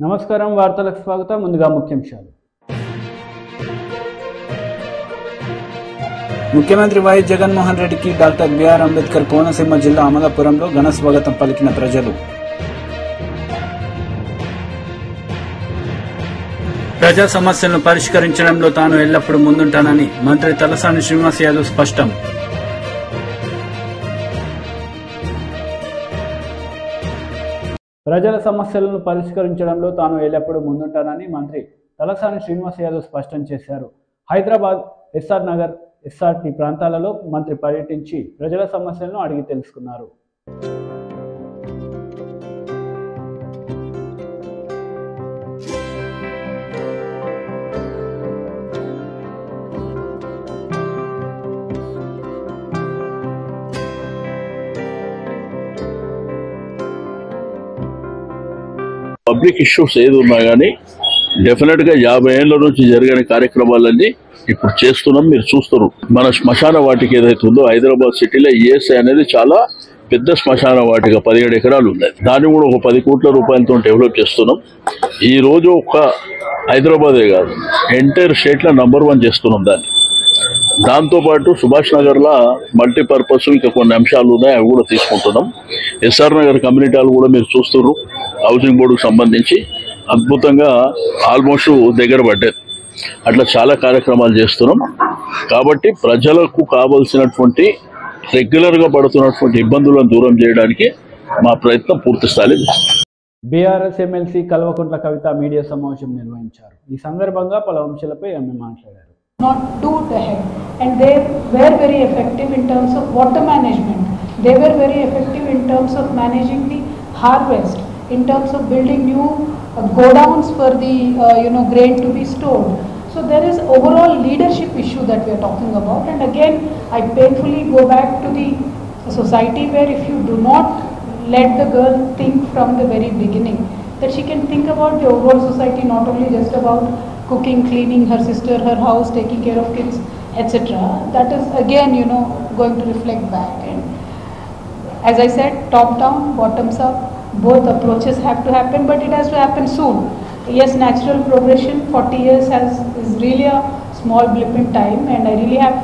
నమస్కారం వార్తలకు స్వాగతం ముందుగా ముఖ్యాంశాలు ముఖ్యమంత్రి వైఎస్ జగన్మోహన్ రెడ్డికి డాక్టర్ బిఆర్ అంబేద్కర్ కోనసీమ జిల్లా అమలాపురంలో ఘన స్వాగతం పలికిన ప్రజలు ప్రజా సమస్యలను పరిష్కరించడంలో తాను ఎల్లప్పుడూ ముందుంటానని మంత్రి తలసాని శ్రీనివాస్ యాదవ్ స్పష్టం ప్రజల సమస్యలను పరిష్కరించడంలో తాను ఎల్లప్పుడూ ముందుంటానని మంత్రి తలసాని శ్రీనివాస్ యాదవ్ స్పష్టం చేశారు. హైదరాబాద్, ఎస్ఆర్ నగర్, ఎస్ఆర్టీ ప్రాంతాలలో మంత్రి పర్యటించి ప్రజల సమస్యలను అడిగి తెలుసుకున్నారు. పబ్లిక్ ఇష్యూస్ ఏది ఉన్నా కానీ డెఫినెట్గా 50 ఏళ్ల నుంచి జరిగిన కార్యక్రమాలన్నీ ఇప్పుడు చేస్తున్నాం. మీరు చూస్తారు మన శ్మశాన వాటిక ఏదైతే ఉందో హైదరాబాద్ సిటీలో ఈఎస్ఐ అనేది చాలా పెద్ద శ్మశాన వాటిక 17 ఎకరాలు ఉన్నాయి. దాన్ని కూడా ఒక 10 కోట్ల రూపాయలతో డెవలప్ చేస్తున్నాం. ఈ రోజు ఒక్క హైదరాబాదే కాదు ఎంటైర్ స్టేట్లో నంబర్ 1 చేస్తున్నాం దాన్ని. దాంతోపాటు సుభాష్ నగర్లో మల్టీపర్పస్ ఇంకా కొన్ని అంశాలు ఉన్నాయి, అవి కూడా తీసుకుంటున్నాం. ఎస్ఆర్ నగర్ కమ్యూనిటీలు కూడా మీరు చూస్తున్నారు, హౌసింగ్ బోర్డుకు సంబంధించి అద్భుతంగా ఆల్మోస్ట్ దగ్గర పడ్డారు. అట్లా చాలా కార్యక్రమాలు చేస్తున్నాం. కాబట్టి ప్రజలకు కావాల్సినటువంటి రెగ్యులర్గా పడుతున్నటువంటి ఇబ్బందులను దూరం చేయడానికి మా ప్రయత్నం పూర్తి స్థాయిలో చేస్తాం. BRS MLC Kalvakuntla Kavitha media సమావేశం నిర్వహించారు. ఈ సందర్భంగా పలు అంశాలపై ఆమె మాట్లాడారు. Not too ahead, and they were very effective in terms of water management. They were very effective in terms of managing the harvest, in terms of building new godowns for the grain to be stored. So there is overall leadership issue that we are talking about. And again, I painfully go back to the society where if you do not let the girl think from the very beginning that she can think about the overall society, not only just about cooking, cleaning her sister, her house, taking care of kids, etc. That is again, going to reflect back. And as I said, top down, bottoms up, both approaches have to happen, but it has to happen soon. Yes, natural progression, 40 years is really a small blip in time, and I really have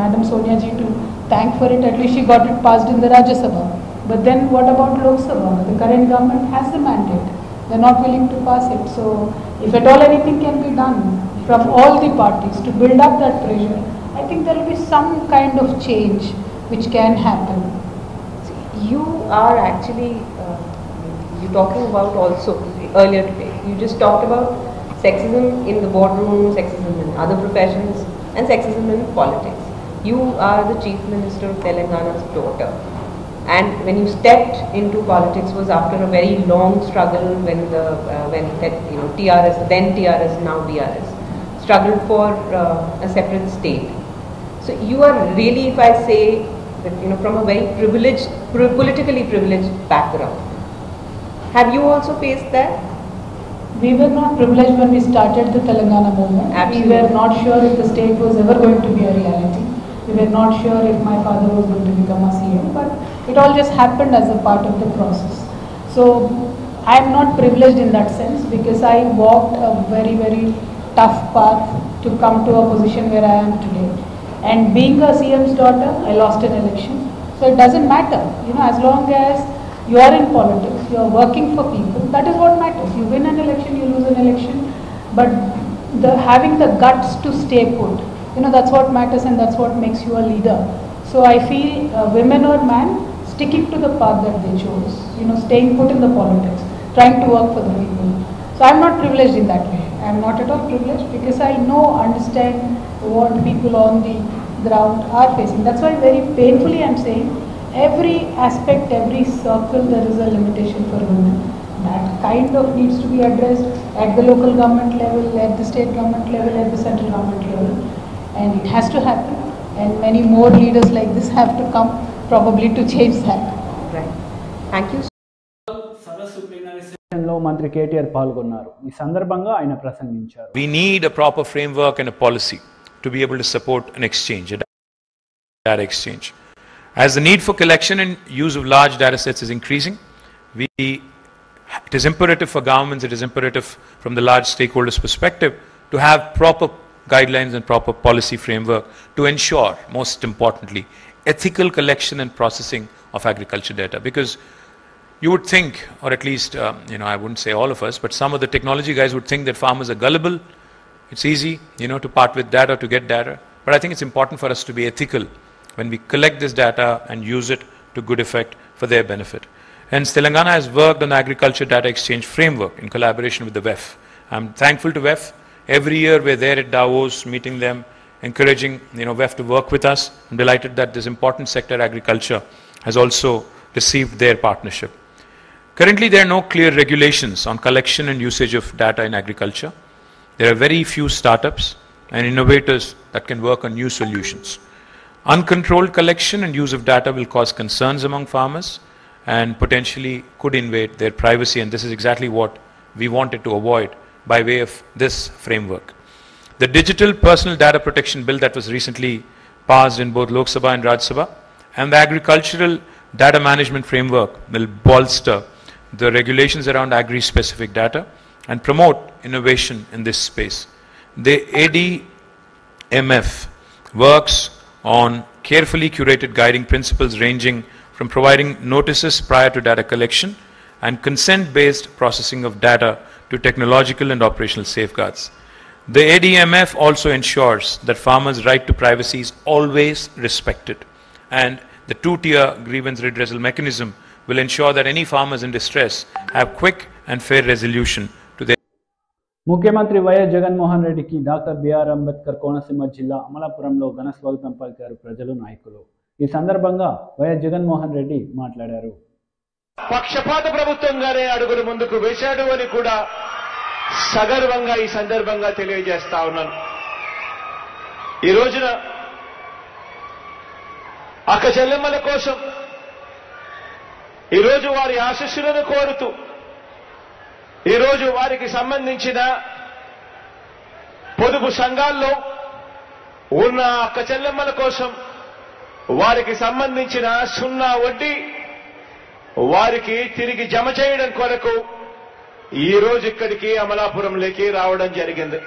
Madam Sonia ji to thank for it. At least she got it passed in the Rajya Sabha. But then what about Lok Sabha? The current government has the mandate. They're not willing to pass it. So if at all anything can be done from all the parties to build up that pressure, I think there will be some kind of change which can happen. You are actually, you're talking about also earlier today, you just talked about sexism in the boardroom, sexism in other professions and sexism in politics. You are the Chief Minister of Telangana's daughter. And when you stepped into politics was after a very long struggle when TRS, then TRS, now DRS, struggled for a separate state. So you are really, if I say that, from a very privileged, politically privileged background. Have you also faced that? We were not privileged when we started the Telangana movement. Absolutely. We were not sure if the state was ever going to be a reality. We were not sure if my father was going to become a CM, but it all just happened as a part of the process. So I am not privileged in that sense because I walked a very, very tough path to come to a position where I am today. And being a CM's daughter, I lost an election. So it doesn't matter, as long as you are in politics, you are working for people, that is what matters. You win an election, you lose an election, but having the guts to stay put, that's what matters and that's what makes you a leader. So I feel women or man, sticking to the path that they chose, staying put in the politics, trying to work for the people. So I'm not privileged in that way. I'm not at all privileged because I understand what people on the ground are facing. That's why very painfully I'm saying every aspect, every circle, there is a limitation for women. That kind of needs to be addressed at the local government level, at the state government level, at the central government level. And it has to happen. And many more leaders like this have to come probably to change that. Right. Thank you. లో మంత్రి కేటీఆర్ పాల్గొన్నారు. ఈ సందర్భంగా ఆయన ప్రసంగించారు. We need a proper framework and a policy to be able to support an exchange, a data exchange. As the need for collection and use of large data sets is increasing, we it is imperative for governments, it is imperative from the large stakeholders' perspective to have proper guidelines and proper policy framework to ensure, most importantly, ethical collection and processing of agriculture data. Because you would think, or at least, I wouldn't say all of us, but some of the technology guys would think that farmers are gullible. It's easy, to part with data, to get data. But I think it's important for us to be ethical when we collect this data and use it to good effect for their benefit. Hence, Telangana has worked on the Agriculture Data Exchange Framework in collaboration with the WEF. I'm thankful to WEF. Every year we're there at Davos, meeting them, encouraging WEF to work with us. I'm delighted that this important sector, agriculture, has also received their partnership. Currently, there are no clear regulations on collection and usage of data in agriculture. There are very few startups and innovators that can work on new solutions. Uncontrolled collection and use of data will cause concerns among farmers and potentially could invade their privacy, and this is exactly what we wanted to avoid by way of this framework. The Digital Personal Data Protection Bill that was recently passed in both Lok Sabha and Rajya Sabha, and the Agricultural Data Management Framework will bolster the regulations around agri-specific data and promote innovation in this space. The ADMF works on carefully curated guiding principles ranging from providing notices prior to data collection and consent-based processing of data to technological and operational safeguards. The ADMF also ensures that farmers' right to privacy is always respected, and the two-tier grievance redressal mechanism will ensure that any farmers in distress have quick and fair resolution to their. ముఖ్యమంత్రి YS Jaganmohan రెడ్డికి doctor BR Ambedkar Konaseema జిల్లా అమలాపురంలో ఘన స్వాగతం పలికారు ప్రజలు, నాయకులు. ఈ సందర్భంగా వైఎస్ జగన్మోహన్ రెడ్డి మాట్లాడారు. పక్షపాత ప్రభుత్వంగానే అడుగులు ముందుకు వేశాడు అని కూడా సగర్వంగా ఈ సందర్భంగా తెలియజేస్తా ఉన్నాను. ఈ రోజున అక్క చెల్లెమ్మల కోసం, ఈరోజు వారి ఆశీస్సులను కోరుతూ, ఈరోజు వారికి సంబంధించిన పొదుపు సంఘాల్లో ఉన్న అక్క చెల్లెమ్మల కోసం వారికి సంబంధించిన సున్నా వడ్డీ వారికి తిరిగి జమ చేయడం కొరకు ఈ రోజు ఇక్కడికి అమలాపురంలోకి రావడం జరిగింది.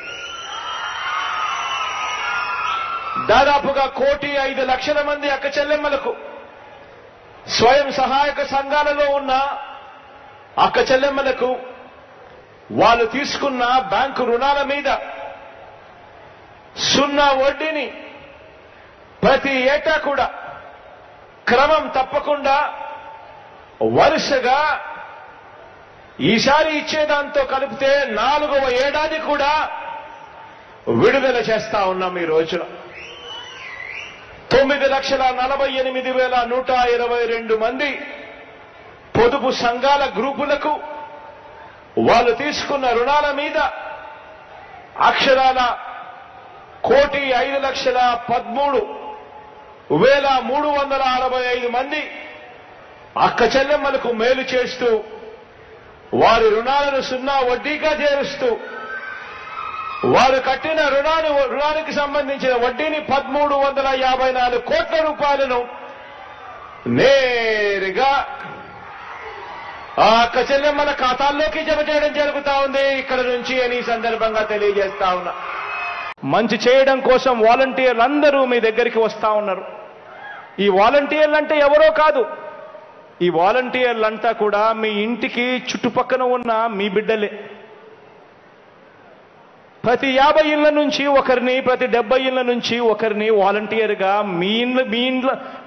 దాదాపుగా 1,05,00,000 మంది అక్క చెల్లెమ్మలకు, స్వయం సహాయక సంఘాలలో ఉన్న అక్క చెల్లెమ్మలకు వాళ్ళు తీసుకున్న బ్యాంకు రుణాల మీద సున్నా వడ్డీని ప్రతి ఏటా కూడా క్రమం తప్పకుండా వరుసగా ఈసారి ఇచ్చేదాంతో కలిపితే 4వ ఏడాది కూడా విడుదల చేస్తా ఉన్నాం. ఈ రోజున 9,48,122 మంది పొదుపు సంఘాల గ్రూపులకు వాళ్ళు తీసుకున్న రుణాల మీద అక్షరాల 1,05,13,365 మంది అక్క చెల్లెమ్మలకు మేలు చేస్తూ, వారి రుణాలను సున్నా వడ్డీగా చేరుస్తూ, వారు కట్టిన రుణానికి సంబంధించిన వడ్డీని 1,354 కోట్ల రూపాయలను నేరుగా ఆ అక్క చెల్లెమ్మల ఖాతాల్లోకి జమ చేయడం జరుగుతా ఉంది ఇక్కడ నుంచి అని ఈ సందర్భంగా తెలియజేస్తా ఉన్నా. మంచి చేయడం కోసం వాలంటీర్లు అందరూ మీ దగ్గరికి వస్తా ఉన్నారు. ఈ వాలంటీర్లు అంటే ఎవరో కాదు, ఈ వాలంటీర్లంతా కూడా మీ ఇంటికి చుట్టుపక్కన ఉన్న మీ బిడ్డలే. ప్రతి 50 ఇళ్ల నుంచి ఒకరిని, ప్రతి 70 ఇళ్ల నుంచి ఒకరిని వాలంటీర్గా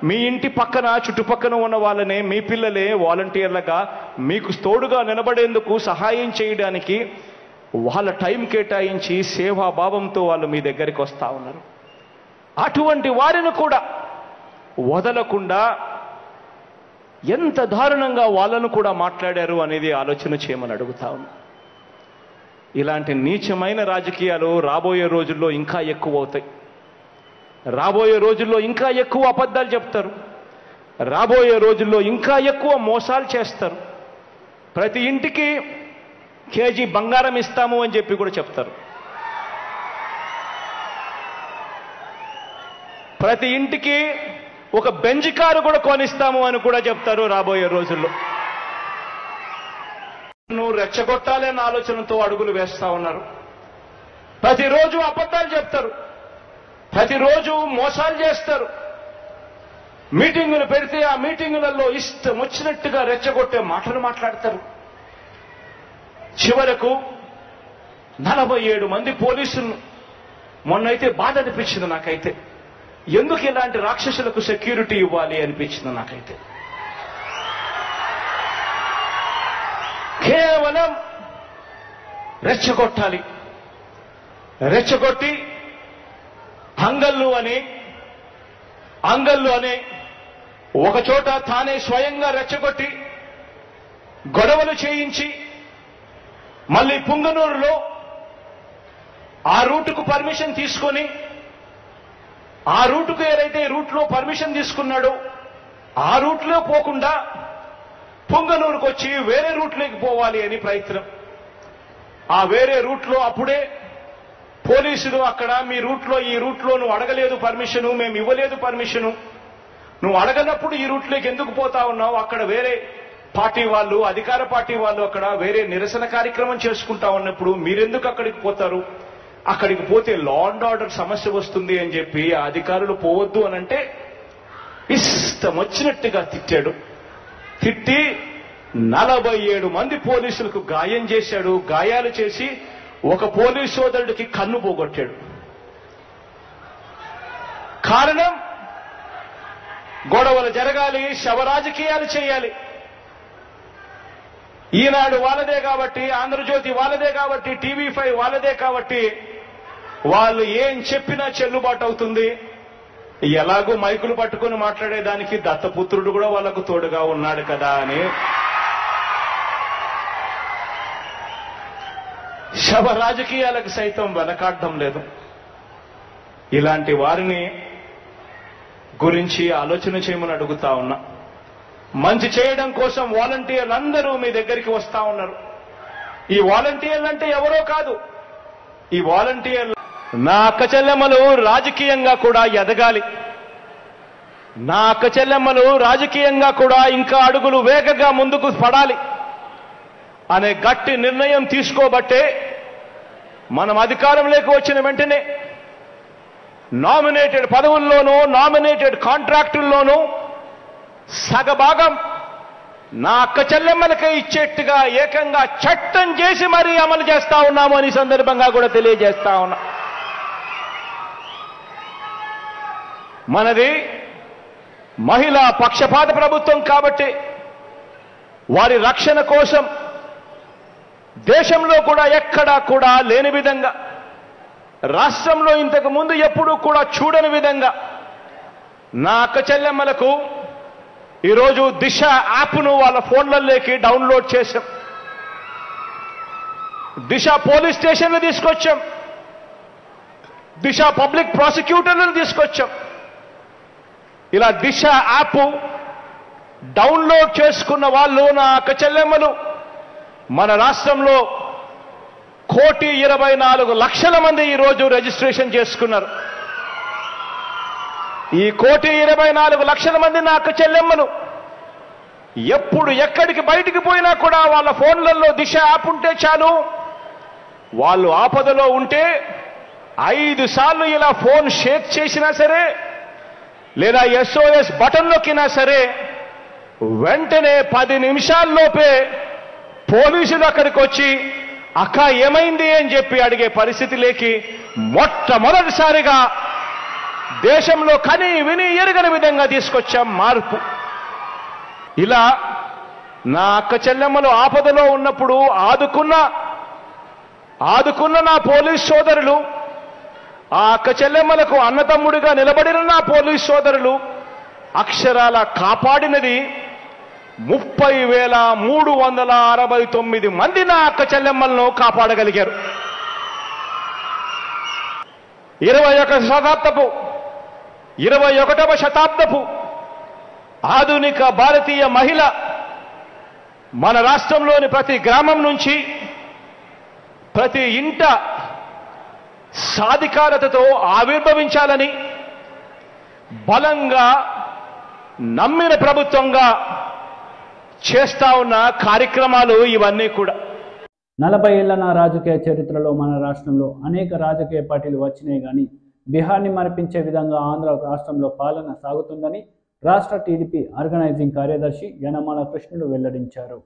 మీ ఇంటి పక్కన చుట్టుపక్కన ఉన్న వాళ్ళనే, మీ పిల్లలే వాలంటీర్లుగా మీకు తోడుగా నిలబడేందుకు, సహాయం చేయడానికి వాళ్ళ టైం కేటాయించి సేవాభావంతో వాళ్ళు మీ దగ్గరికి వస్తా ఉన్నారు. అటువంటి వారిని కూడా వదలకుండా ఎంత దారుణంగా వాళ్ళను కూడా మాట్లాడారు అనేది ఆలోచన చేయమని అడుగుతా ఉన్నా. ఇలాంటి నీచమైన రాజకీయాలు రాబోయే రోజుల్లో ఇంకా ఎక్కువ అవుతాయి. రాబోయే రోజుల్లో ఇంకా ఎక్కువ అబద్ధాలు చెప్తారు. రాబోయే రోజుల్లో ఇంకా ఎక్కువ మోసాలు చేస్తారు. ప్రతి ఇంటికి కేజీ బంగారం ఇస్తాము అని చెప్పి కూడా చెప్తారు. ప్రతి ఇంటికి ఒక బెంజ్ కారు కూడా కొనిస్తాము అని కూడా చెప్తారు రాబోయే రోజుల్లో. రెచ్చగొట్టాలి అన్న ఆలోచనతో అడుగులు వేస్తా ఉన్నారు. ప్రతిరోజు అబద్ధాలు చెప్తారు, ప్రతిరోజు మోసాలు చేస్తారు. మీటింగులు పెడితే ఆ మీటింగులలో ఇష్టం వచ్చినట్టుగా రెచ్చగొట్టే మాటలు మాట్లాడతారు. చివరకు 47 మంది పోలీసులు మొన్నైతే బాధ అనిపించింది నాకైతే. ఎందుకు ఇలాంటి రాక్షసులకు సెక్యూరిటీ ఇవ్వాలి అనిపించింది నాకైతే. కేవలం రెచ్చగొట్టాలి, రెచ్చగొట్టి అంగళ్ళు అనే ఒకచోట తానే స్వయంగా రెచ్చగొట్టి గొడవలు చేయించి మళ్ళీ పుంగనూరులో ఆ రూటుకు పర్మిషన్ తీసుకొని ఆ రూటుకు ఏదైతే రూట్లో పర్మిషన్ తీసుకున్నాడో ఆ రూట్లో పోకుండా పుంగనూరుకు వచ్చి వేరే రూట్లోకి పోవాలి అని ప్రయత్నం. ఆ వేరే రూట్లో అప్పుడే పోలీసులు అక్కడ మీ రూట్లో ఈ రూట్లో నువ్వు అడగలేదు పర్మిషను, మేము ఇవ్వలేదు పర్మిషను, నువ్వు అడగనప్పుడు ఈ రూట్లోకి ఎందుకు పోతా ఉన్నావు, అక్కడ వేరే పార్టీ వాళ్ళు అధికార పార్టీ వాళ్ళు అక్కడ వేరే నిరసన కార్యక్రమం చేసుకుంటా ఉన్నప్పుడు మీరెందుకు అక్కడికి పోతారు, అక్కడికి పోతే లా అండ్ ఆర్డర్ సమస్య వస్తుంది అని చెప్పి ఆ అధికారులు పోవద్దు అనంటే ఇష్టం వచ్చినట్టుగా తిట్టాడు. తిట్టి 47 మంది పోలీసులకు గాయం చేశాడు. గాయాలు చేసి ఒక పోలీస్ సోదరుడికి కన్ను పోగొట్టాడు. కారణం గొడవలు జరగాలి, శవ రాజకీయాలు చేయాలి. ఈనాడు వాళ్ళదే కాబట్టి, ఆంధ్రజ్యోతి వాళ్ళదే కాబట్టి, టీవీ5 వాళ్ళదే కాబట్టి వాళ్ళు ఏం చెప్పినా చెల్లుబాటు అవుతుంది. ఎలాగూ మైకులు పట్టుకుని మాట్లాడేదానికి దత్తపుత్రుడు కూడా వాళ్లకు తోడుగా ఉన్నాడు కదా అని శవ రాజకీయాలకు సైతం వెనకాడడం లేదు. ఇలాంటి వారిని గురించి ఆలోచన చేయమని అడుగుతా ఉన్నా. మంచి చేయడం కోసం వాలంటీర్లు అందరూ మీ దగ్గరికి వస్తా ఉన్నారు. ఈ వాలంటీర్లు అంటే ఎవరో కాదు, ఈ వాలంటీర్లు నా అక్క చెల్లెమ్మలు రాజకీయంగా కూడా ఎదగాలి, నా అక్క చెల్లెమ్మలు రాజకీయంగా కూడా ఇంకా అడుగులు వేగంగా ముందుకు పడాలి అనే గట్టి నిర్ణయం తీసుకోబట్టే మనం అధికారంలోకి వచ్చిన వెంటనే నామినేటెడ్ పదవుల్లోనూ నామినేటెడ్ కాంట్రాక్టుల్లోనూ సగభాగం నా అక్క చెల్లెమ్మలకే ఇచ్చేట్టుగా ఏకంగా చట్టం చేసి మరీ అమలు చేస్తా ఉన్నాము అని సందర్భంగా కూడా తెలియజేస్తా ఉన్నా. మనది మహిళా పక్షపాత ప్రభుత్వం కాబట్టి వారి రక్షణ కోసం దేశంలో కూడా ఎక్కడా కూడా లేని విధంగా, రాష్ట్రంలో ఇంతకు ముందు ఎప్పుడూ కూడా చూడని విధంగా నా అక్క చెల్లెమ్మలకు ఈరోజు దిశ యాప్ను వాళ్ళ ఫోన్లలోకి డౌన్లోడ్ చేశాం. దిశ పోలీస్ స్టేషన్లు తీసుకొచ్చాం, దిశ పబ్లిక్ ప్రాసిక్యూటర్లను తీసుకొచ్చాం. ఇలా దిశ యాప్ డౌన్లోడ్ చేసుకున్న వాళ్ళు నా అక్క చెల్లెమ్మలు మన రాష్ట్రంలో 1,24,00,000 మంది ఈరోజు రిజిస్ట్రేషన్ చేసుకున్నారు. ఈ 1,24,00,000 మంది నా అక్క చెల్లెమ్మలు ఎప్పుడు ఎక్కడికి బయటికి పోయినా కూడా వాళ్ళ ఫోన్లలో దిశ యాప్ ఉంటే చాలు, వాళ్ళు ఆపదలో ఉంటే 5 సార్లు ఇలా ఫోన్ షేక్ చేసినా సరే లేదా SOS బటన్ నొక్కినా సరే వెంటనే 10 నిమిషాల్లోపే పోలీసులు అక్కడికి వచ్చి అక్క ఏమైంది అని చెప్పి అడిగే పరిస్థితిలోకి మొట్టమొదటిసారిగా దేశంలో కని విని ఎరుగని విధంగా తీసుకొచ్చాం మార్పు. ఇలా నా అక్క చెల్లెమ్మలు ఆపదలో ఉన్నప్పుడు ఆదుకున్న నా పోలీస్ సోదరులు, ఆ అక్క చెల్లెమ్మలకు అన్నతమ్ముడిగా నిలబడిన నా పోలీస్ సోదరులు అక్షరాల కాపాడినది 30,369 మంది నా అక్క చెల్లెమ్మలను కాపాడగలిగారు. 21వ శతాబ్దపు ఆధునిక భారతీయ మహిళ మన రాష్ట్రంలోని ప్రతి గ్రామం నుంచి ప్రతి ఇంట సాధికారతతో ఆవిర్భవించాలని బలంగా నమ్మిన ప్రభుత్వంగా చేస్తా ఉన్న కార్యక్రమాలు ఇవన్నీ కూడా. 40 ఏళ్ల నా రాజకీయ చరిత్రలో మన రాష్ట్రంలో అనేక రాజకీయ పార్టీలు వచ్చినాయి కానీ బీహార్ని మరిపించే విధంగా ఆంధ్ర రాష్ట్రంలో పాలన సాగుతుందని రాష్ట్ర టీడీపీ ఆర్గనైజింగ్ కార్యదర్శి యనమల కృష్ణుడు వెల్లడించారు.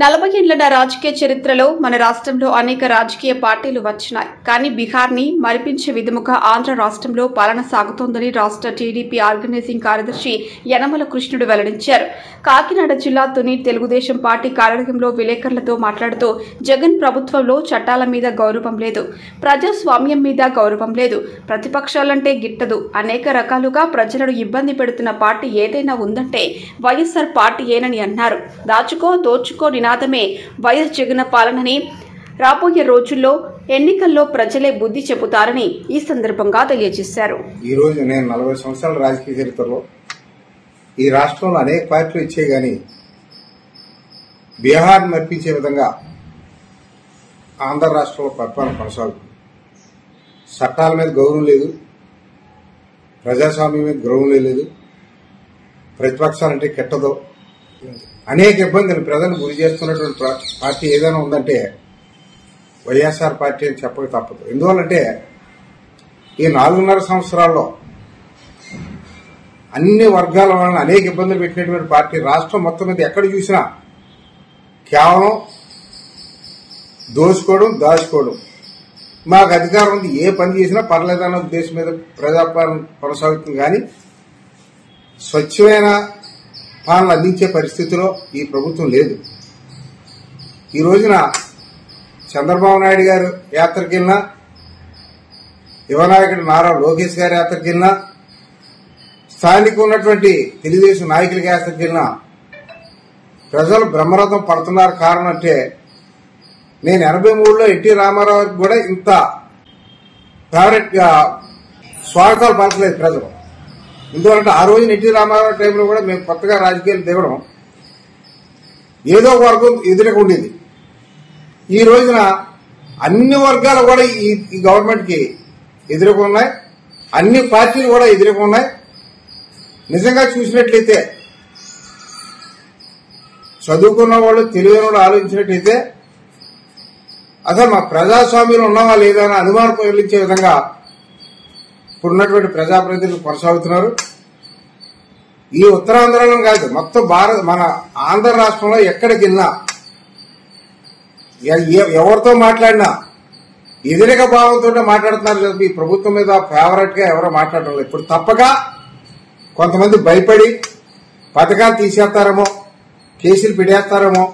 40 ఏళ్ల రాజకీయ చరిత్రలో మన రాష్ట్రంలో అనేక రాజకీయ పార్టీలు వచ్చినాయి కానీ బీహార్ని మరిపించే విధముగా ఆంధ్ర రాష్ట్రంలో పాలన సాగుతోందని రాష్ట్ర టీడీపీ ఆర్గనైజింగ్ కార్యదర్శి యనమల కృష్ణుడు వెల్లడించారు. కాకినాడ జిల్లా తుని తెలుగుదేశం పార్టీ కార్యాలయంలో విలేకరులతో మాట్లాడుతూ జగన్ ప్రభుత్వంలో చట్టాల మీద గౌరవం లేదు, ప్రజాస్వామ్యం మీద గౌరవం లేదు, ప్రతిపక్షాలంటే గిట్టదు, అనేక రకాలుగా ప్రజలను ఇబ్బంది పెడుతున్న పార్టీ ఏదైనా ఉందంటే వైఎస్ఆర్ పార్టీయేనని అన్నారు. దాచుకో దోచుకో నినాదమే వైఎస్ జగన్ పాలనని, రాబోయే రోజుల్లో ఎన్నికల్లో ప్రజలే బుద్ధి చెబుతారని ఈ సందర్భంగా తెలియజేశారు. ఈ రోజు నేను 40 సంవత్సరాల రాజకీయ చరిత్రలో ఈ రాష్ట్రంలో అనేక పార్టీలు ఇచ్చే గాని బీహార్ మర్పించే విధంగా ఆంధ్ర రాష్ట్రంలో పరిపాలన కొనసాగుతుంది. చట్టాల మీద గౌరవం లేదు, ప్రజాస్వామ్యం మీద గౌరవం లేదు, ప్రతిపక్షాలంటే కెట్టదో, అనేక ఇబ్బందులు ప్రజలు గురి చేస్తున్నటువంటి పార్టీ ఏదైనా ఉందంటే వైఎస్ఆర్ పార్టీ అని చెప్పక తప్పదు. ఎందువల్లంటే ఈ 4.5 సంవత్సరాల్లో అన్ని వర్గాల వాళ్ళని అనేక ఇబ్బందులు పెట్టినటువంటి పార్టీ రాష్ట్రం మొత్తం మీద ఎక్కడ చూసినా కేవలం దోచుకోవడం దాచుకోవడం, మాకు అధికారం ఉంది ఏ పని చేసినా పర్లేదన్న ఉద్దేశం మీద ప్రజాపాలన కొనసాగుతుంది. కానీ స్వచ్ఛమైన పాలన అందించే పరిస్థితిలో ఈ ప్రభుత్వం లేదు. ఈ రోజున చంద్రబాబు నాయుడు గారు యాత్రకి వెళ్ళినా, యువనాయకుడు నారా లోకేష్ గారి యాత్రకి వెళ్ళినా, స్థానిక ఉన్నటువంటి తెలుగుదేశం నాయకులకి యాత్రకి వెళ్ళినా ప్రజలు బ్రహ్మరథం పడుతున్నారు. కారణం అంటే నేను 83లో ఎన్టీ రామారావుకి కూడా ఇంత ఫేవరెట్ గా స్వాగతాలు పలకలేదు ప్రజలు. ఎందుకంటే ఆ రోజు ఎన్టీ రామారావు టైంలో కూడా మేము కొత్తగా రాజకీయాలు దిగడం ఏదో ఒక వర్గం ఎదురుగా ఉండేది. ఈ రోజున అన్ని వర్గాలు కూడా ఈ గవర్నమెంట్ కి ఎదురుగా ఉన్నాయి, అన్ని పార్టీలు కూడా ఎదురుగా ఉన్నాయి. నిజంగా చూసినట్లయితే చదువుకున్న వాళ్ళు తెలియని వాళ్ళు ఆలోచించినట్లయితే అసలు మా ప్రజాస్వామ్యంలో ఉన్నావా లేదా అని అనుమానం కలిగించే విధంగా ఇప్పుడున్నటువంటి ప్రజాప్రతినిధులు కొనసాగుతున్నారు. ఈ ఉత్తరాంధ్రలో కాదు, మొత్తం మన ఆంధ్ర రాష్ట్రంలో ఎక్కడికి వెళ్ళినా ఎవరితో మాట్లాడినా ఎదురిక భావంతో మాట్లాడుతున్నారు. ఈ ప్రభుత్వం మీద ఫేవరెట్ గా ఎవరో మాట్లాడటం లేదు. ఇప్పుడు తప్పక కొంతమంది భయపడి పథకాలు తీసేస్తారేమో, కేసులు పెట్టేస్తారేమో,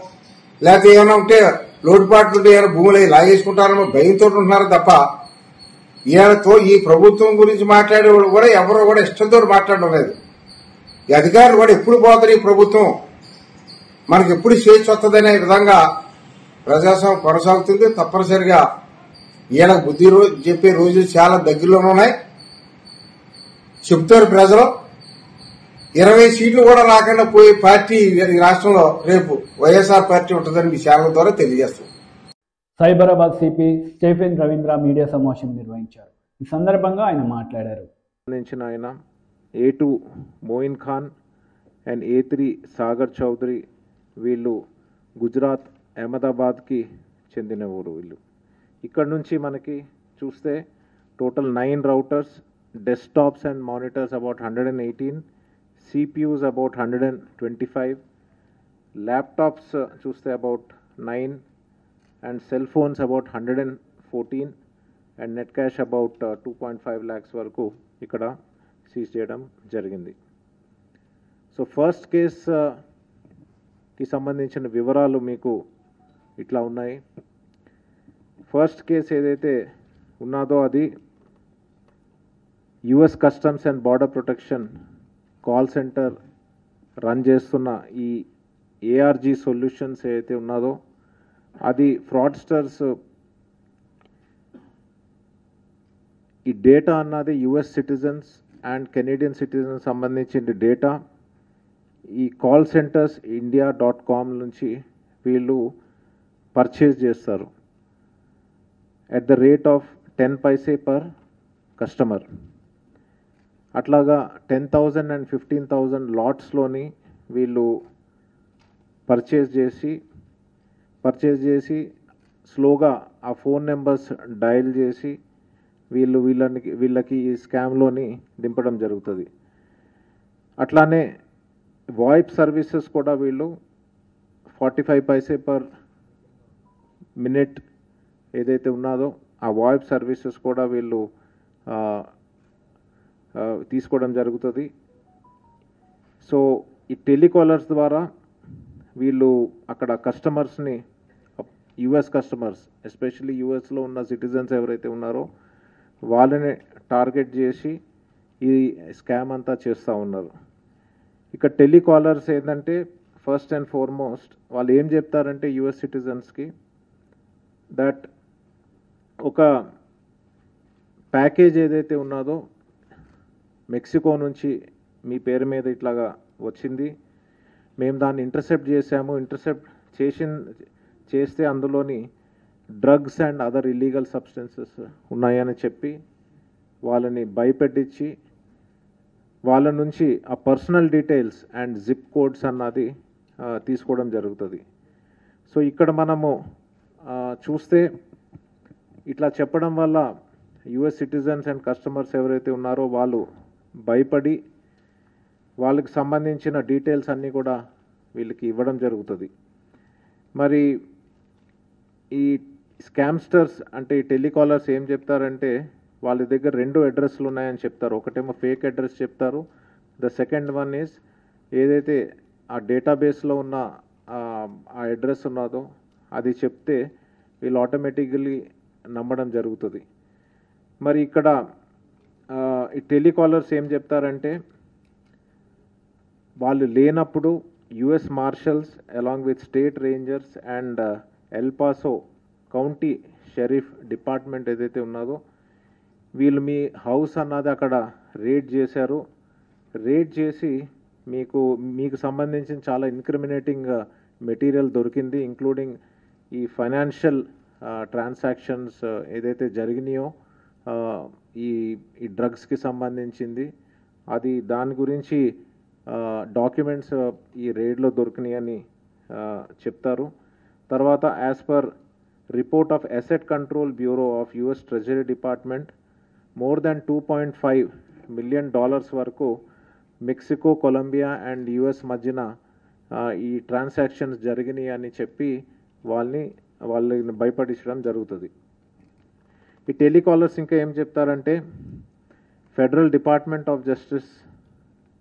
లేకపోతే ఏమైనా ఉంటే లోటుపాట్లు ఉంటే ఏమైనా భూములు లాగేసుకుంటారేమో భయంతో ఉంటున్నారు తప్ప ఈయనతో ఈ ప్రభుత్వం గురించి మాట్లాడే వాళ్ళు కూడా ఎవరో కూడా ఇష్టంతో మాట్లాడడం లేదు. ఈ అధికారులు కూడా ఎప్పుడు పోతారు, ఈ ప్రభుత్వం మనకి ఎప్పుడు స్వేచ్ఛ వస్తుందనే విధంగా ప్రజాస్వామ్యం కొనసాగుతుంది. తప్పనిసరిగా ఈయనకు బుద్ధి చెప్పే రోజులు చాలా దగ్గరలోనే ఉన్నాయి. చెప్తారు ప్రజలు 20 సీట్లు కూడా రాకుండా పోయే పార్టీ ఈ రాష్ట్రంలో రేపు వైఎస్ఆర్ పార్టీ ఉంటుందని మీ ఛానల్ ద్వారా తెలియజేస్తాం. Cyberabad CP Stephen Ravindra media సమావేశం నిర్వహించారు. ఈ సందర్భంగా ఆయన మాట్లాడారు. ఆయన A2 Moin Khan and A3 Sagar Chaudhary వీళ్ళు గుజరాత్ అహ్మదాబాద్కి చెందిన ఊరు. వీళ్ళు ఇక్కడ నుంచి మనకి చూస్తే total 9 routers, desktops and monitors about 118, CPUs about 125, laptops చూస్తే about 9 and cell phones about 114 and net cash about 2.5 lakhs వరకు ఇక్కడ సీజ్ చేయడం జరిగింది. సో ఫస్ట్ కేస్కి సంబంధించిన వివరాలు మీకు ఇట్లా ఉన్నాయి. ఫస్ట్ కేసు ఏదైతే ఉన్నదో అది US customs and border protection call centre run చేస్తున్న ఈ ARG సొల్యూషన్స్ ఏదైతే ఉన్నదో అది ఫ్రాడ్స్టర్స్ ఈ డేటా అన్నది US citizens and Canadian citizens సంబంధించిన డేటా ఈ కాల్ సెంటర్స్ india.com నుంచి వీళ్ళు పర్చేజ్ చేస్తారు at the rate of 10 paise per customer. అట్లాగా 10,000 and 15,000 లాట్స్లోని వీళ్ళు పర్చేజ్ చేసి స్లోగా ఆ ఫోన్ నెంబర్స్ డయల్ చేసి వీళ్ళకి ఈ స్కామ్లోని దింపడం జరుగుతుంది. అట్లానే వాయిప్ సర్వీసెస్ కూడా వీళ్ళు 45 పైసే పర్ మినిట్ ఏదైతే ఉన్నదో ఆ వాయిప్ సర్వీసెస్ కూడా వీళ్ళు తీసుకోవడం జరుగుతుంది. సో ఈ టెలికాలర్స్ ద్వారా వీళ్ళు అక్కడ కస్టమర్స్ని, యుఎస్ కస్టమర్స్, ఎస్పెషల్లీ యుఎస్లో ఉన్న సిటిజన్స్ ఎవరైతే ఉన్నారో వాళ్ళని టార్గెట్ చేసి ఈ స్కామ్ అంతా చేస్తూ ఉన్నారు. ఇక టెలికాలర్స్ ఏంటంటే ఫస్ట్ అండ్ ఫార్మోస్ట్ వాళ్ళు ఏం చెప్తారంటే యుఎస్ సిటిజన్స్కి దట్ ఒక ప్యాకేజ్ ఏదైతే ఉన్నదో మెక్సికో నుంచి మీ పేరు మీద ఇట్లాగా వచ్చింది, మేము దాన్ని ఇంటర్సెప్ట్ చేసాము, చేస్తే అందులోని drugs and other illegal substances ఉన్నాయని చెప్పి వాళ్ళని భయపెట్టించి వాళ్ళ నుంచి ఆ personal details and zip codes అన్నది తీసుకోవడం జరుగుతుంది. సో ఇక్కడ మనము చూస్తే ఇట్లా చెప్పడం వల్ల యుఎస్ సిటిజన్స్ అండ్ కస్టమర్స్ ఎవరైతే ఉన్నారో వాళ్ళు భయపడి వాళ్ళకి సంబంధించిన డీటెయిల్స్ అన్నీ కూడా వీళ్ళకి ఇవ్వడం జరుగుతుంది. మరి ఈ స్కామ్స్టర్స్ అంటే ఈ టెలికాలర్స్ ఏం చెప్తారంటే వాళ్ళ దగ్గర 2 అడ్రస్లు ఉన్నాయని చెప్తారు. ఒకటేమో ఫేక్ అడ్రస్ చెప్తారు. ద సెకండ్ వన్ ఈజ్ ఏదైతే ఆ డేటాబేస్లో ఉన్న ఆ అడ్రస్ ఉన్నదో అది చెప్తే వీళ్ళు ఆటోమేటికలీ నమ్మడం జరుగుతుంది. మరి ఇక్కడ ఈ టెలికాలర్స్ ఏం చెప్తారంటే వాళ్ళు లేనప్పుడు US marshals along with state Rangers and L Paso county sheriff department ఏదైతే ఉన్నదో వీళ్ళు మీ హౌస్ అన్నది అక్కడ రేడ్ చేశారు. రేడ్ చేసి మీకు సంబంధించిన చాలా ఇన్క్రిమినేటింగ్ మెటీరియల్ దొరికింది, ఇంక్లూడింగ్ ఈ ఫైనాన్షియల్ ట్రాన్సాక్షన్స్ ఏదైతే జరిగినాయో ఈ డ్రగ్స్కి సంబంధించింది అది దాని గురించి డాక్యుమెంట్స్ ఈ రేడ్లో దొరికినాయని చెప్తారు. తర్వాత as per report of asset control bureau of US treasury department more than $2.5 million వరకు మెక్సికో, కొలంబియా అండ్ యుఎస్ మధ్యన ఈ ట్రాన్సాక్షన్స్ జరిగినాయి అని చెప్పి వాళ్ళని భయపడించడం జరుగుతుంది. ఈ టెలికాలర్స్ ఇంకా ఏం చెప్తారంటే ఫెడరల్ డిపార్ట్మెంట్ ఆఫ్ జస్టిస్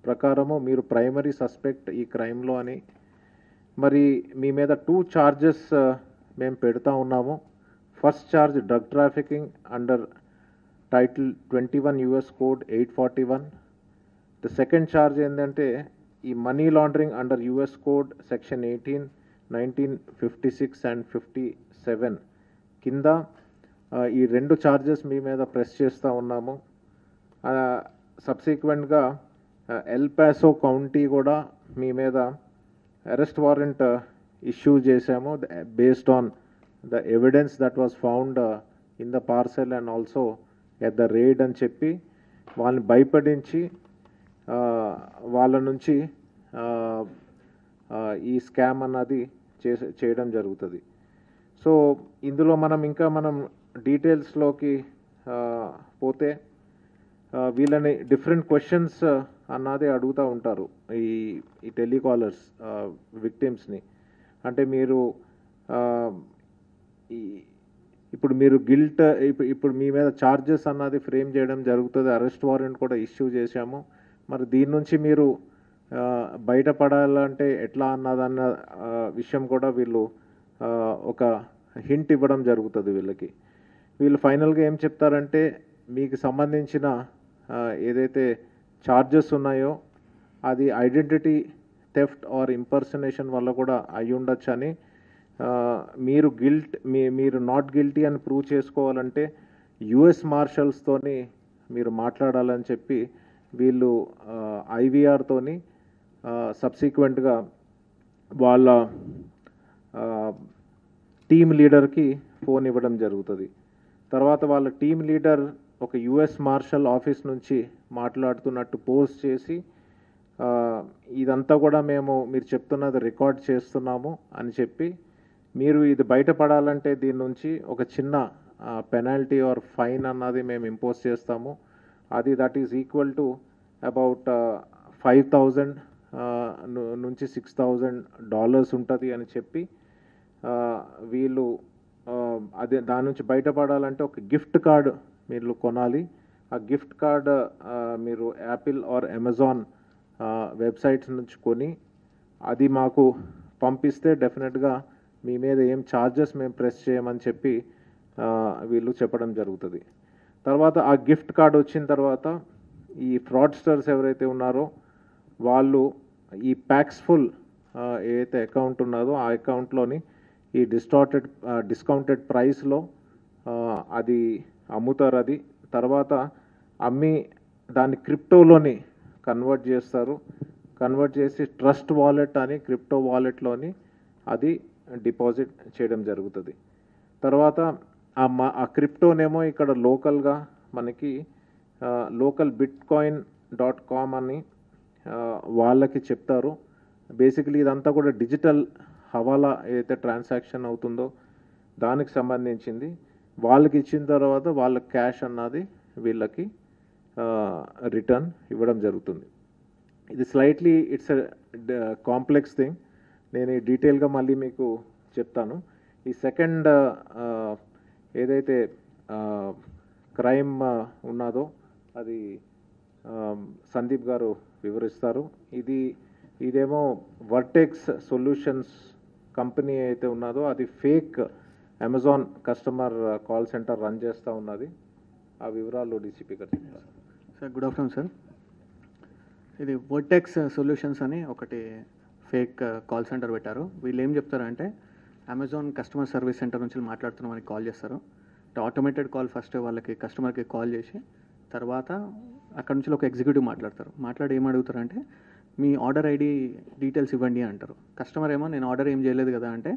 ప్రకారము మీరు ప్రైమరీ సస్పెక్ట్ ఈ క్రైమ్లో అని, మరి మీ మీద 2 charges మేము పెడతా ఉన్నాము. First charge drug trafficking under title 21 US code 841. The second charge ఏంటంటే ఈ money laundering under US code section 18, 1956 and 57 కింద ఈ 2 ఛార్జెస్ మీ మీద ప్రెస్ చేస్తూ ఉన్నాము. సబ్సిక్వెంట్గా ఎల్ పాసో కౌంటీ కూడా మీ మీద అరెస్ట్ వారెంట్ ఇష్యూ చేశాము based on the evidence that was found in the parcel and also at the raid అని చెప్పి వాళ్ళని భయపడించి వాళ్ళ నుంచి ఈ స్కామ్ అన్నది చేయడం జరుగుతుంది. సో ఇందులో మనం డీటెయిల్స్లోకి పోతే వీళ్ళని డిఫరెంట్ క్వశ్చన్స్ అన్నది అడుగుతూ ఉంటారు ఈ టెలికాలర్స్ విక్టిమ్స్ని. అంటే ఇప్పుడు మీరు ఇప్పుడు మీ మీద ఛార్జెస్ అన్నది ఫ్రేమ్ చేయడం జరుగుతుంది, అరెస్ట్ వారెంట్ కూడా ఇష్యూ చేశాము, మరి దీని నుంచి మీరు బయటపడాలంటే ఎట్లా అన్నదన్న విషయం కూడా వీళ్ళు ఒక హింట్ ఇవ్వడం జరుగుతుంది వీళ్ళకి. వీళ్ళు ఫైనల్గా ఏం చెప్తారంటే మీకు సంబంధించిన ఏదైతే ఛార్జెస్ ఉన్నాయో అది ఐడెంటిటీ థెఫ్ట్ ఆర్ ఇంపర్సనేషన్ వల్ల కూడా అయి ఉండొచ్చు అని, మీరు నాట్ గిల్టీ అని ప్రూవ్ చేసుకోవాలంటే యుఎస్ మార్షల్స్తోని మీరు మాట్లాడాలని చెప్పి వీళ్ళు ఐవీఆర్తోని సబ్సిక్వెంట్గా వాళ్ళ టీమ్ లీడర్కి ఫోన్ ఇవ్వడం జరుగుతుంది. తర్వాత వాళ్ళ టీమ్ లీడర్ ఒక యుఎస్ మార్షల్ ఆఫీస్ నుంచి మాట్లాడుతున్నట్టు పోస్ట్ చేసి ఇదంతా కూడా మీరు చెప్తున్నది రికార్డ్ చేస్తున్నాము అని చెప్పి మీరు ఇది బయటపడాలంటే దీని నుంచి ఒక చిన్న పెనాల్టీ ఆర్ ఫైన్ అన్నది మేము ఇంపోజ్ చేస్తాము. అది that is equal to about 5,000 నుంచి $6,000 ఉంటుంది అని చెప్పి వీళ్ళు అదే దాని నుంచి బయటపడాలంటే ఒక గిఫ్ట్ కార్డ్ మీరు కొనాలి. ఆ గిఫ్ట్ కార్డ్ మీరు యాపిల్ ఆర్ అమెజాన్ వెబ్సైట్స్ నుంచి కొని అది మాకు పంపిస్తే డెఫినెట్గా మీ మీద ఏం ఛార్జెస్ మేము ప్రెస్ చేయమని చెప్పి వీళ్ళు చెప్పడం జరుగుతుంది. తర్వాత ఆ గిఫ్ట్ కార్డ్ వచ్చిన తర్వాత ఈ ఫ్రాడ్స్టర్స్ ఎవరైతే ఉన్నారో వాళ్ళు ఈ ప్యాక్స్ఫుల్ ఏదైతే అకౌంట్ ఉన్నదో ఆ అకౌంట్లోని ఈ డిస్కౌంటెడ్ ప్రైస్లో అది అమ్ముతారు. అది తర్వాత అమ్మి దాన్ని క్రిప్టోలోని కన్వర్ట్ చేస్తారు. కన్వర్ట్ చేసి ట్రస్ట్ వాలెట్ అని క్రిప్టో వాలెట్లోని అది డిపాజిట్ చేయడం జరుగుతుంది. తర్వాత ఆ క్రిప్టోనేమో ఇక్కడ లోకల్గా మనకి లోకల్ bitcoin.com అని వాళ్ళకి చెప్తారు. బేసికలీ ఇదంతా కూడా డిజిటల్ హవాలా ఏదైతే ట్రాన్సాక్షన్ అవుతుందో దానికి సంబంధించింది. వాళ్ళకి ఇచ్చిన తర్వాత వాళ్ళ క్యాష్ అన్నది వీళ్ళకి రిటర్న్ ఇవ్వడం జరుగుతుంది. ఇది స్లైట్లీ ఇట్స్ కాంప్లెక్స్ థింగ్. నేను ఈ డీటెయిల్గా మళ్ళీ మీకు చెప్తాను. ఈ సెకండ్ ఏదైతే క్రైమ్ ఉన్నదో అది సందీప్ గారు వివరిస్తారు. ఇదేమో వర్టెక్స్ సొల్యూషన్స్ కంపెనీ అయితే ఉన్నదో అది fake Amazon customer call centre run చేస్తూ ఉన్నది. ఆ వివరాలు డీసీపీ గారు చెప్తారు. Sir good afternoon sir. ఇది వర్టెక్స్ సొల్యూషన్స్ అని ఒకటి ఫేక్ కాల్ సెంటర్ పెట్టారు. వీళ్ళు ఏం చెప్తారంటే అమెజాన్ కస్టమర్ సర్వీస్ సెంటర్ నుంచి మాట్లాడుతున్నామని కాల్ చేస్తారు. ఆటోమేటెడ్ కాల్ ఫస్ట్ వాళ్ళకి కస్టమర్కి కాల్ చేసి తర్వాత అక్కడ నుంచి ఒక ఎగ్జిక్యూటివ్ మాట్లాడి ఏం అడుగుతారంటే మీ ఆర్డర్ ఐడి డీటెయిల్స్ ఇవ్వండి అంటారు. కస్టమర్ ఏమో నేను ఆర్డర్ ఏం చేయలేదు కదా అంటే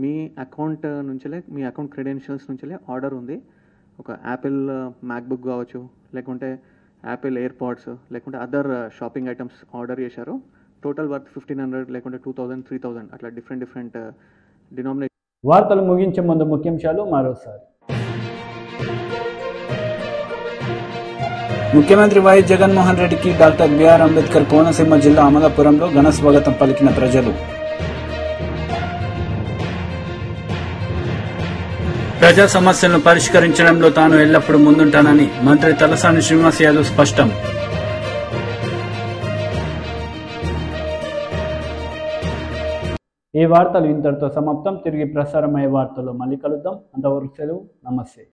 మీ అకౌంట్ నుంచిలే మీ అకౌంట్ క్రెడెన్షియల్స్ నుంచిలే ఆర్డర్ ఉంది. ఒక యాపిల్ మ్యాక్బుక్ కావచ్చు, లేకుంటే యాపిల్ ఎయిర్పాడ్స్, లేకుంటే అదర్ షాపింగ్ ఐటమ్స్ ఆర్డర్ చేశారు. టోటల్ వర్త్ 1,500 లేకుంటే 2,000 3,000 అట్లా డిఫరెంట్ డినామినేషన్. వార్తలు ముగించే ముందు ముఖ్యాంశాలు మరోసారి. ముఖ్యమంత్రి వైఎస్ జగన్మోహన్ రెడ్డికి డాక్టర్ బిఆర్ అంబేద్కర్ కోనసీమ జిల్లా అమలాపురంలో ఘన స్వాగతం పలికిన ప్రజలు. ప్రజా సమస్యలను పరిష్కరించడంలో తాను ఎల్లప్పుడూ ముందుంటానని మంత్రి తలసాని శ్రీనివాస్ యాదవ్ స్పష్టం. ఈ వార్తలు ఇంతటితో సమాప్తం. తిరిగి ప్రసారమయ్యే వార్తల్లో మళ్ళీ కలుద్దాం. అంతవరకు సెలవు. నమస్తే.